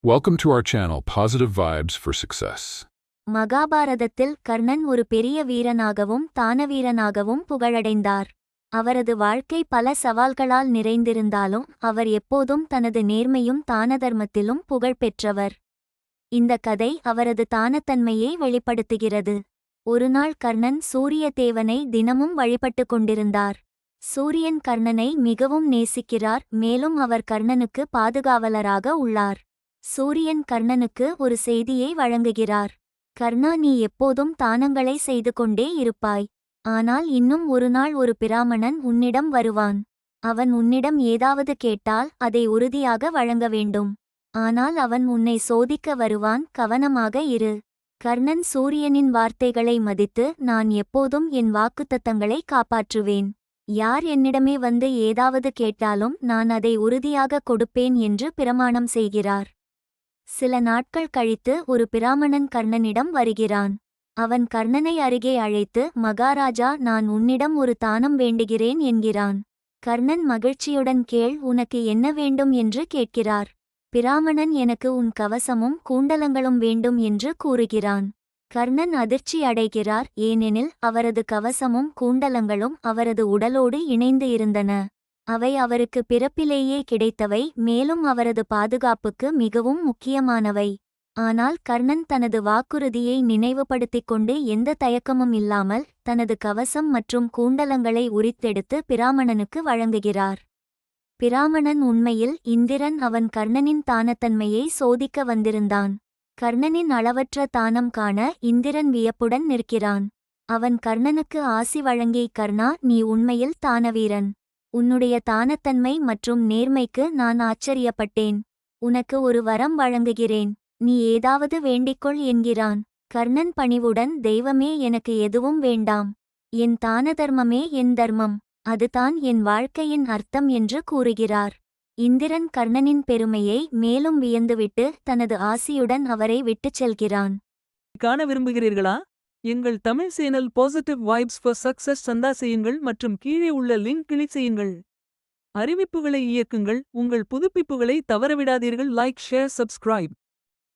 Welcome to our channel, Positive Vibes for Success. மகாபாரதத்தில் கர்ணன் ஒரு பெரிய வீரனாகவும் தானவீரனாகவும் புகழடைந்தார். அவரது வாழ்க்கை பல சவால்களால் நிறைந்திருந்தாலும் அவர் எப்போதும் தனது நேர்மையும் தானதர்மத்திலும் புகழ் பெற்றவர். இந்த கதை அவரது தானத்தன்மையை வெளிப்படுத்துகிறது. ஒருநாள் கர்ணன் சூரிய தேவனை தினமும் வழிபட்டு கொண்டிருந்தார். சூரியன் கர்ணனை மிகவும் நேசிக்கிறார், மேலும் அவர் கர்ணனுக்கு பாதுகாவலராக உள்ளார். சூரியன் கர்ணனுக்கு ஒரு செய்தியை வழங்குகிறார். கர்ணா, நீ எப்போதும் தானங்களை செய்து கொண்டே இருப்பாய். ஆனால் இன்னும் ஒருநாள் ஒரு பிராமணன் உன்னிடம் வருவான். அவன் உன்னிடம் ஏதாவது கேட்டால் அதை உறுதியாக வழங்க வேண்டும். ஆனால் அவன் உன்னை சோதிக்க வருவான், கவனமாக இரு. கர்ணன் சூரியனின் வார்த்தைகளை மதித்து, நான் எப்போதும் என் வாக்குத்தத்தங்களை காப்பாற்றுவேன். யார் என்னிடமே வந்து ஏதாவது கேட்டாலும் நான் அதை உறுதியாக கொடுப்பேன் என்று பிரமாணம் செய்கிறார். சில நாட்கள் கழித்து ஒரு பிராமணன் கர்ணனிடம் வருகிறான். அவன் கர்ணனை அருகே அழைத்து, மகாராஜா, நான் உன்னிடம் ஒரு தானம் வேண்டுகிறேன் என்கிறான். கர்ணன் மகிழ்ச்சியுடன், கேள், உனக்கு என்ன வேண்டும் என்று கேட்கிறார். பிராமணன், எனக்கு உன் கவசமும் கூண்டலங்களும் வேண்டும் என்று கூறுகிறான். கர்ணன் அதிர்ச்சி அடைகிறார், ஏனெனில் அவரது கவசமும் கூண்டலங்களும் அவரது உடலோடு இணைந்து இருந்தன. அவை அவருக்கு பிறப்பிலேயே கிடைத்தவை, மேலும் அவரது பாதுகாப்புக்கு மிகவும் முக்கியமானவை. ஆனால் கர்ணன் தனது வாக்குறுதியை நினைவுபடுத்திக் கொண்டு எந்த தயக்கமும் இல்லாமல் தனது கவசம் மற்றும் கூண்டலங்களை உரித்தெடுத்து பிராமணனுக்கு வழங்குகிறார். பிராமணன் உண்மையில் இந்திரன். அவன் கர்ணனின் தானத்தன்மையை சோதிக்க வந்திருந்தான். கர்ணனின் அளவற்ற தானம் காண இந்திரன் வியப்புடன் நிற்கிறான். அவன் கர்ணனுக்கு ஆசி வழங்கி, கர்ணா, நீ உண்மையில் தானவீரன். உன்னுடைய தானத்தன்மை மற்றும் நேர்மைக்கு நான் ஆச்சரியப்பட்டேன். உனக்கு ஒரு வரம் வழங்குகிறேன், நீ ஏதாவது வேண்டிக்கொள் என்கிறான். கர்ணன் பணிவுடன், தெய்வமே, எனக்கு எதுவும் வேண்டாம். என் தானதர்மமே என் தர்மம். அதுதான் என் வாழ்க்கையின் அர்த்தம் என்று கூறுகிறார். இந்திரன் கர்ணனின் பெருமையை மேலும் வியந்துவிட்டு தனது ஆசியுடன் அவரை விட்டுச் செல்கிறான். காண விரும்புகிறீர்களா? எங்கள் Tamil channel positive vibes for success சந்தா செய்யுங்கள் மற்றும் கீழே உள்ள லிங்க் கிளிக் செய்யுங்கள். அறிவிப்புகளை இயக்குங்கள். உங்கள் புதுப்பிப்புகளை தவறவிடாதீர்கள். Like, share, subscribe.